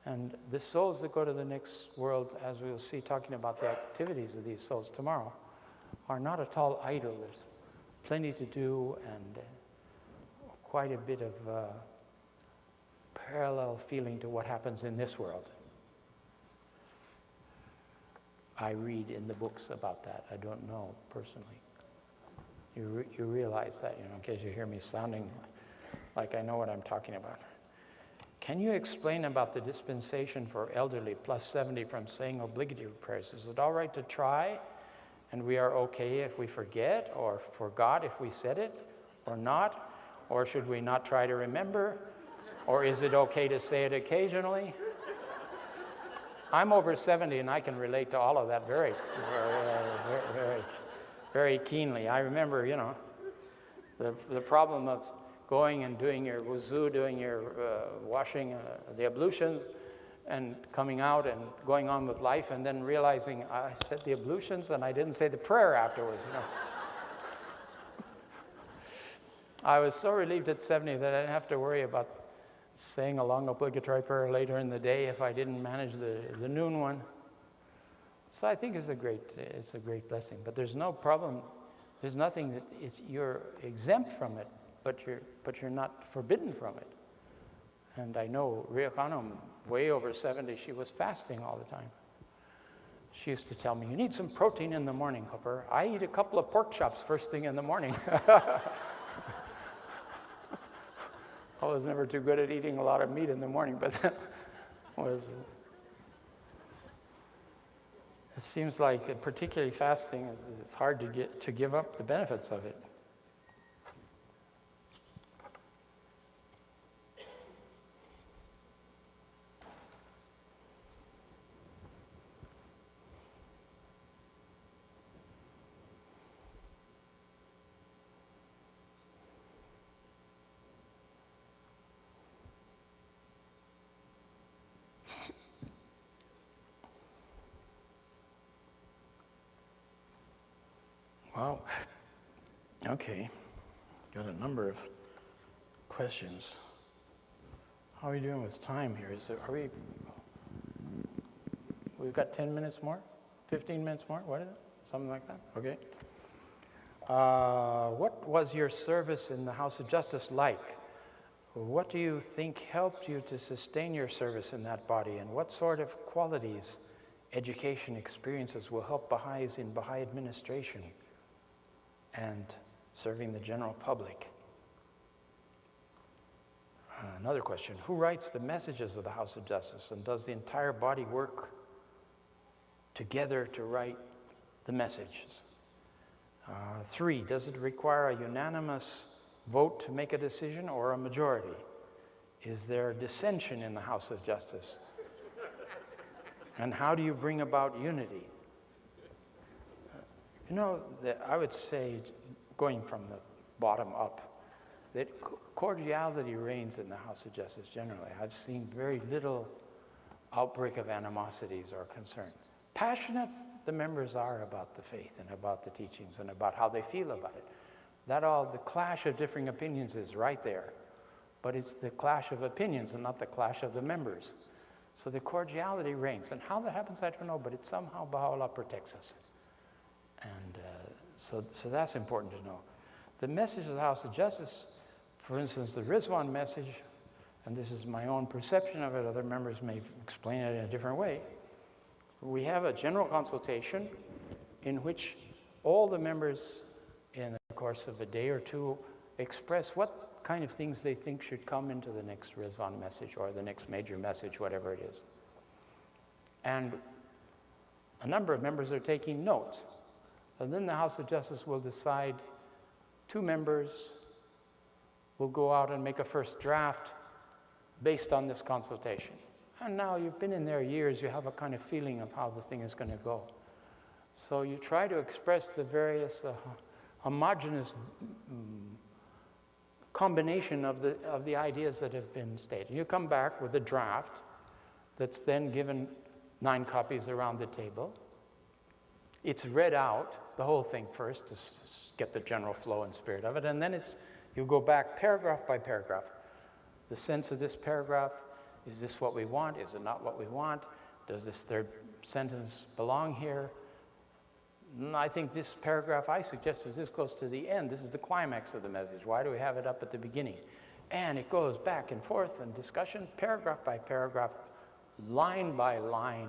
And the souls that go to the next world, as we'll see talking about the activities of these souls tomorrow, are not at all idle. There's plenty to do and quite a bit of parallel feeling to what happens in this world. I read in the books about that. I don't know personally. You realize that, you know, in case you hear me sounding like I know what I'm talking about. Can you explain about the dispensation for elderly plus 70 from saying obligatory prayers? Is it all right to try and we are okay if we forget, or forgot if we said it, or not? Or should we not try to remember? Or is it okay to say it occasionally? I'm over 70 and I can relate to all of that very, very keenly. I remember, you know, the problem of going and doing your wuzu, doing your washing, the ablutions, and coming out and going on with life, and then realizing I said the ablutions and I didn't say the prayer afterwards, you know. I was so relieved at 70 that I didn't have to worry about saying a long obligatory prayer later in the day if I didn't manage the noon one. So I think it's a great blessing. But there's no problem There's nothing that you're exempt from it, but you're not forbidden from it. And I know Riokanam, way over 70, she was fasting all the time. She used to tell me, you need some protein in the morning, Hooper. I eat a couple of pork chops first thing in the morning. I was never too good at eating a lot of meat in the morning, but that was... It seems like, particularly fasting, it's hard to give up the benefits of it. Wow. Okay. Got a number of questions. How are we doing with time here? We've got 10 minutes more? 15 minutes more? What is it? Something like that? Okay. What was your service in the House of Justice like? What do you think helped you to sustain your service in that body? And what sort of qualities, education, experiences will help Baha'is in Baha'i administration and serving the general public? Another question, who writes the messages of the House of Justice, and does the entire body work together to write the messages? 3, does it require a unanimous vote to make a decision or a majority? Is there dissension in the House of Justice? And how do you bring about unity? You know, I would say, going from the bottom up, that cordiality reigns in the House of Justice generally. I've seen very little outbreak of animosities or concern. Passionate the members are about the faith and about the teachings and about how they feel about it. The clash of differing opinions is right there. But it's the clash of opinions and not the clash of the members. So the cordiality reigns. And how that happens, I don't know, but it's somehow Baha'u'llah protects us. And so that's important to know. The message of the House of Justice, for instance, the Rizwan message, and this is my own perception of it, other members may explain it in a different way. We have a general consultation in which all the members in the course of a day or two express what kind of things they think should come into the next Rizwan message or the next major message, whatever it is. And a number of members are taking notes. And then the House of Justice will decide, 2 members will go out and make a first draft based on this consultation. And now you've been in there years, you have a kind of feeling of how the thing is going to go. So you try to express the various homogeneous combination of the ideas that have been stated. You come back with a draft that's then given 9 copies around the table. It's read out, the whole thing first, to get the general flow and spirit of it, and then you go back paragraph by paragraph. The sense of this paragraph, is this what we want? Is it not what we want? Does this third sentence belong here? I think this paragraph I suggest is this close to the end. This is the climax of the message. Why do we have it up at the beginning? And it goes back and forth in discussion, paragraph by paragraph, line by line,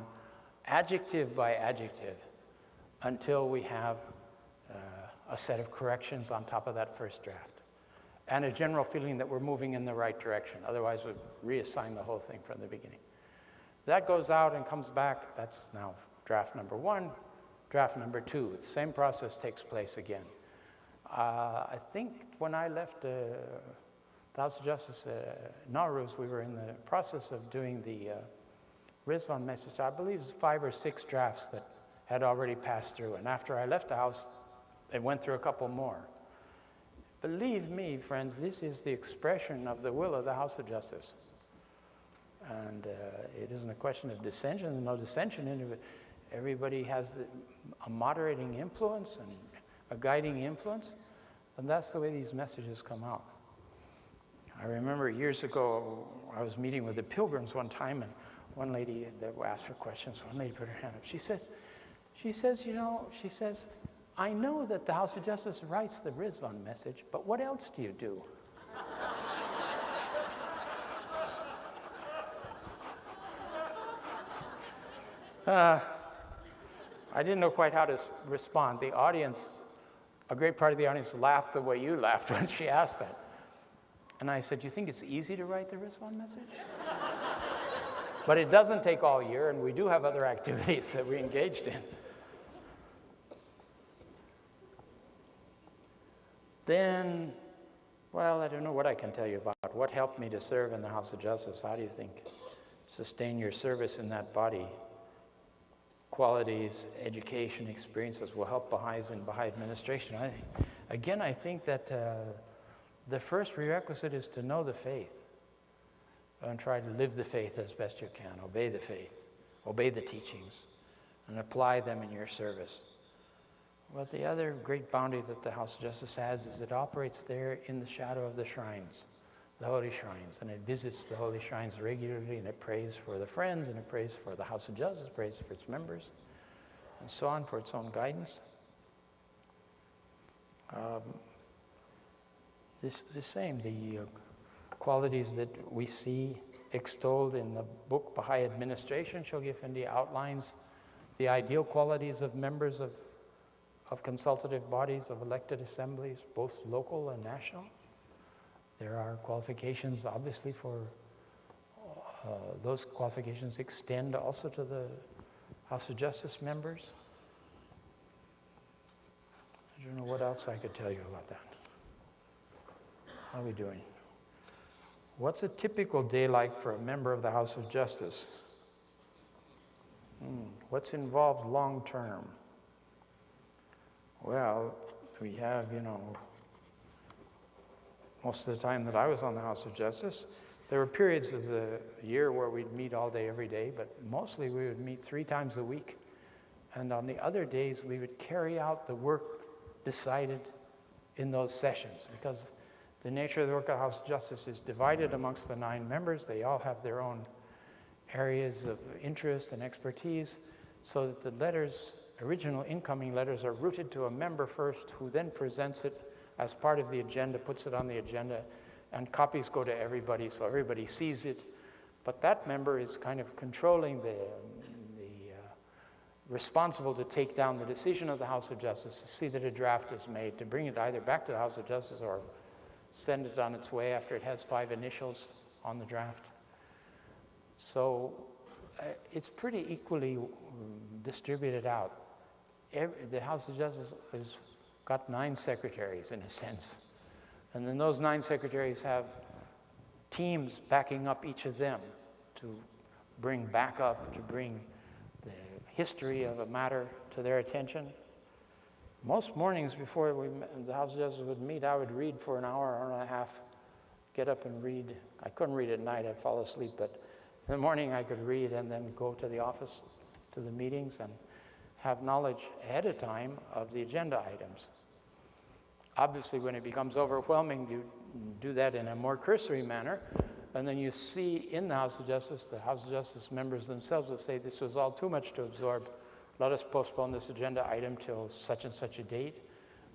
adjective by adjective, until we have a set of corrections on top of that first draft. And a general feeling that we're moving in the right direction. Otherwise, we'd reassign the whole thing from the beginning. That goes out and comes back. That's now draft number 1. Draft number 2, the same process takes place again. I think when I left the House of Justice Nauruz, we were in the process of doing the Rizwan message. I believe it was 5 or 6 drafts that had already passed through. And after I left the House, it went through a couple more. Believe me, friends, this is the expression of the will of the House of Justice. And it isn't a question of dissension. There's no dissension in it. Everybody has a moderating influence and a guiding influence, and that's the way these messages come out. I remember years ago, I was meeting with the pilgrims one time, and one lady that asked for questions, one lady put her hand up. She says, I know that the House of Justice writes the Rizwan message, but what else do you do? I didn't know quite how to respond. The audience, a great part of the audience laughed the way you laughed when she asked that. And I said, "You think it's easy to write the Rizwan message?" But it doesn't take all year, and we do have other activities that we engaged in. Then, well, I don't know what I can tell you about what helped me to serve in the House of Justice. How do you think sustain your service in that body? Qualities, education, experiences will help Baha'is in Baha'i administration. I think that the first prerequisite is to know the faith and try to live the faith as best you can. Obey the faith, obey the teachings, and apply them in your service. But the other great boundary that the House of Justice has is it operates there in the shadow of the shrines, the holy shrines, and it visits the holy shrines regularly, and it prays for the friends, and it prays for the House of Justice, prays for its members, and so on, for its own guidance. The qualities that we see extolled in the book Baha'i Administration, Shoghi Effendi outlines the ideal qualities of members of consultative bodies, of elected assemblies, both local and national. There are qualifications, obviously, for those qualifications extend also to the House of Justice members. I don't know what else I could tell you about that. How are we doing? What's a typical day like for a member of the House of Justice? What's involved long term? Well, we have, most of the time that I was on the House of Justice, there were periods of the year where we'd meet all day, every day, but mostly we would meet 3 times a week. And on the other days, we would carry out the work decided in those sessions, because the nature of the work of the House of Justice is divided amongst the 9 members. They all have their own areas of interest and expertise, so that the letters, original incoming letters, are routed to a member first, who then presents it as part of the agenda, puts it on the agenda, and copies go to everybody, so everybody sees it. But that member is kind of controlling responsible to take down the decision of the House of Justice, to see that a draft is made, to bring it either back to the House of Justice or send it on its way after it has 5 initials on the draft. So it's pretty equally distributed out. The House of Justice has got 9 secretaries in a sense. And then those 9 secretaries have teams backing up each of them to bring backup, to bring the history of a matter to their attention. Most mornings before the House of Justice would meet, I would read for an hour, hour and a half, get up and read. I couldn't read at night, I'd fall asleep, but in the morning I could read and then go to the office, to the meetings, and have knowledge ahead of time of the agenda items. Obviously, when it becomes overwhelming, you do that in a more cursory manner, and then you see in the House of Justice members themselves will say, this was all too much to absorb. Let us postpone this agenda item till such and such a date,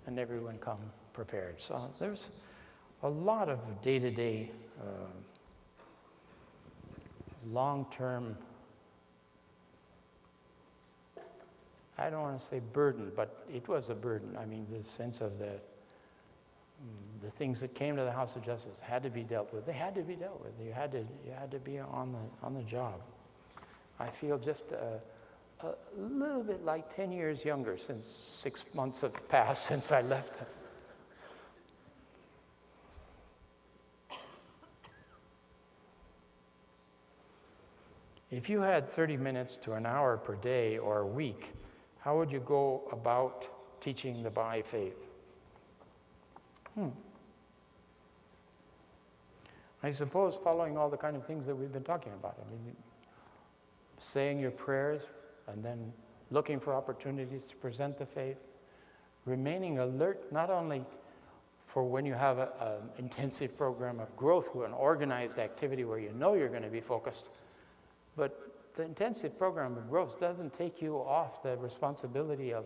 and everyone come prepared. So there's a lot of day-to-day, long-term, I don't want to say burden, but it was a burden. I mean, the sense of the things that came to the House of Justice had to be dealt with. They had to be dealt with. You had to be on the job. I feel just a little bit like 10 years younger, since 6 months have passed since I left. If you had 30 minutes to an hour per day or a week, how would you go about teaching the Baha'i faith? I suppose following all the kind of things that we've been talking about. I mean, saying your prayers and then looking for opportunities to present the faith, remaining alert not only for when you have an intensive program of growth, an organized activity where you know you're going to be focused, but the intensive program of growth doesn't take you off the responsibility of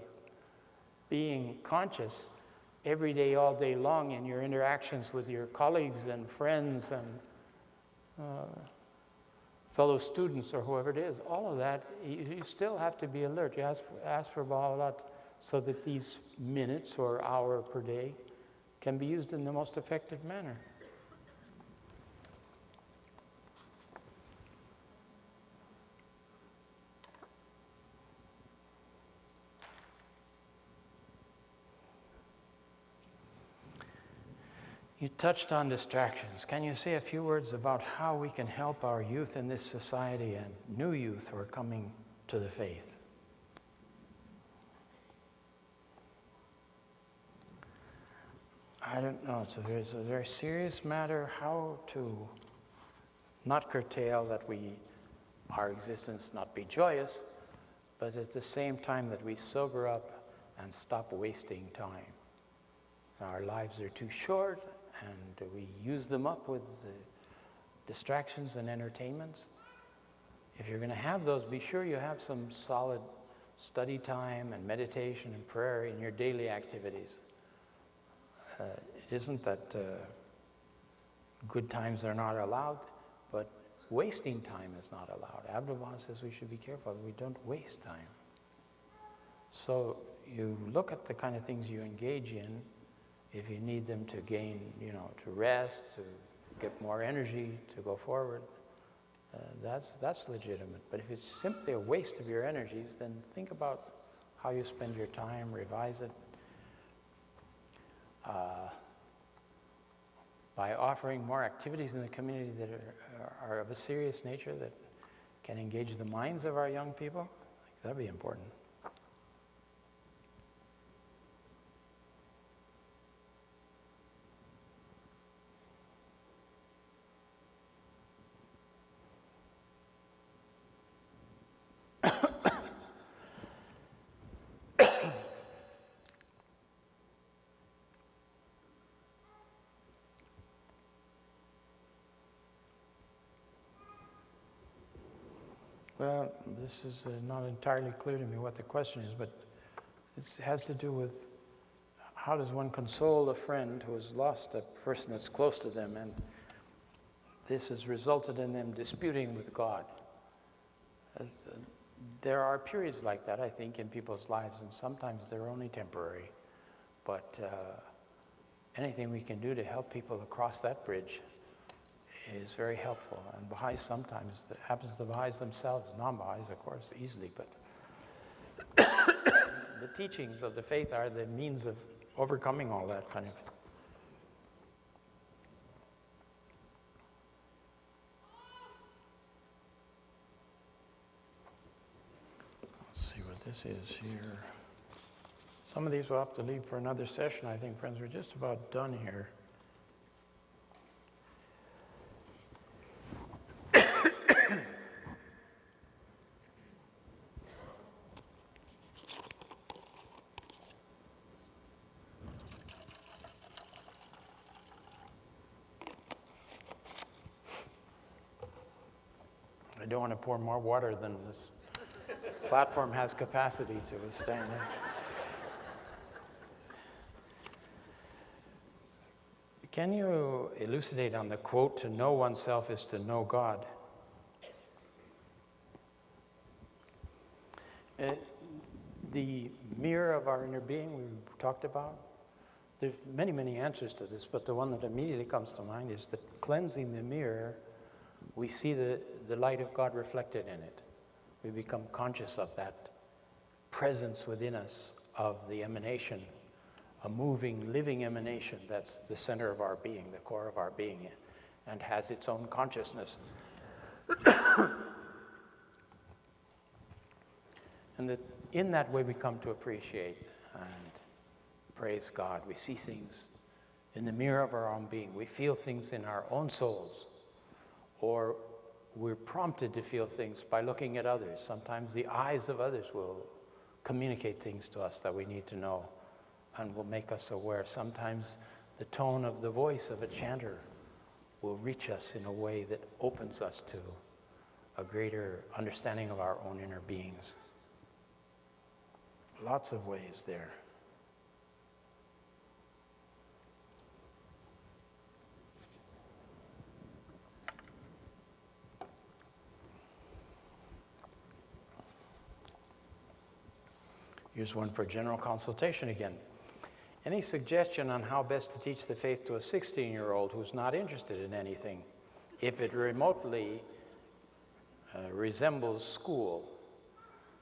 being conscious every day, all day long in your interactions with your colleagues and friends and fellow students or whoever it is, all of that, you still have to be alert. You ask for Bahá'u'lláh so that these minutes or hour per day can be used in the most effective manner. You touched on distractions. Can you say a few words about how we can help our youth in this society and new youth who are coming to the faith? I don't know. It's a very serious matter how to not curtail that our existence not be joyous, but at the same time that we sober up and stop wasting time. Our lives are too short, and we use them up with distractions and entertainments. If you're going to have those, be sure you have some solid study time and meditation and prayer in your daily activities. It isn't that good times are not allowed, but wasting time is not allowed. Abdu'l-Bahá says we should be careful that we don't waste time. So you look at the kind of things you engage in. If you need them to gain, to rest, to get more energy, to go forward, that's legitimate. But if it's simply a waste of your energies, then think about how you spend your time, revise it. By offering more activities in the community that are of a serious nature, that can engage the minds of our young people, I think that'd be important. Well, this is not entirely clear to me what the question is, but it has to do with how does one console a friend who has lost a person that's close to them, and this has resulted in them disputing with God. There are periods like that, I think, in people's lives, and sometimes they're only temporary. But anything we can do to help people across that bridge is very helpful. And Baha'is sometimes, it happens to Baha'is themselves, non-Baha'is, of course, easily, but the teachings of the faith are the means of overcoming all that kind of. Let's see what this is here. Some of these will have to leave for another session, I think, friends. We're just about done here. I don't want to pour more water than this platform has capacity to withstand. Can you elucidate on the quote, "To know oneself is to know God"? The mirror of our inner being we talked about. There's many, many answers to this, but the one that immediately comes to mind is that cleansing the mirror, we see the light of God reflected in it. We become conscious of that presence within us of the emanation, a moving, living emanation that's the center of our being, the core of our being, and has its own consciousness. And that in that way we come to appreciate and praise God. We see things in the mirror of our own being. We feel things in our own souls, or we're prompted to feel things by looking at others. Sometimes the eyes of others will communicate things to us that we need to know and will make us aware. Sometimes the tone of the voice of a chanter will reach us in a way that opens us to a greater understanding of our own inner beings. Lots of ways there. Here's one for general consultation again. Any suggestion on how best to teach the faith to a 16-year-old who's not interested in anything, if it remotely resembles school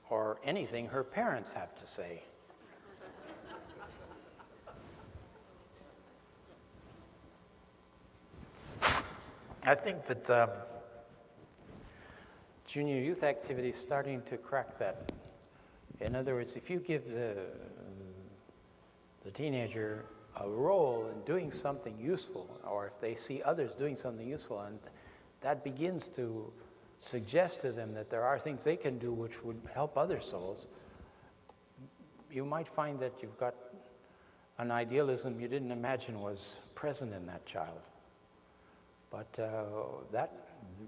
or anything her parents have to say? I think that junior youth activity is starting to crack that. In other words, if you give the teenager a role in doing something useful, or if they see others doing something useful, and that begins to suggest to them that there are things they can do which would help other souls, you might find that you've got an idealism you didn't imagine was present in that child. But that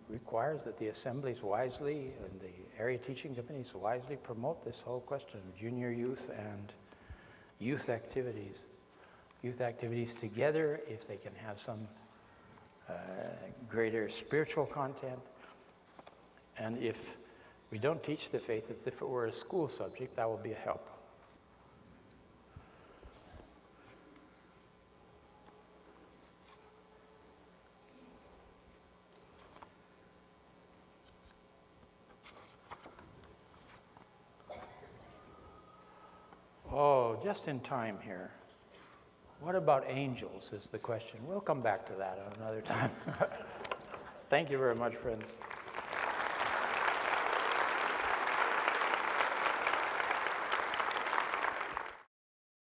requires that the assemblies wisely and the area teaching committees wisely promote this whole question of junior youth and youth activities. Youth activities together, if they can have some greater spiritual content. And if we don't teach the faith as if it were a school subject, that will be a help. Oh, just in time here. What about angels is the question. We'll come back to that another time. Thank you very much, friends.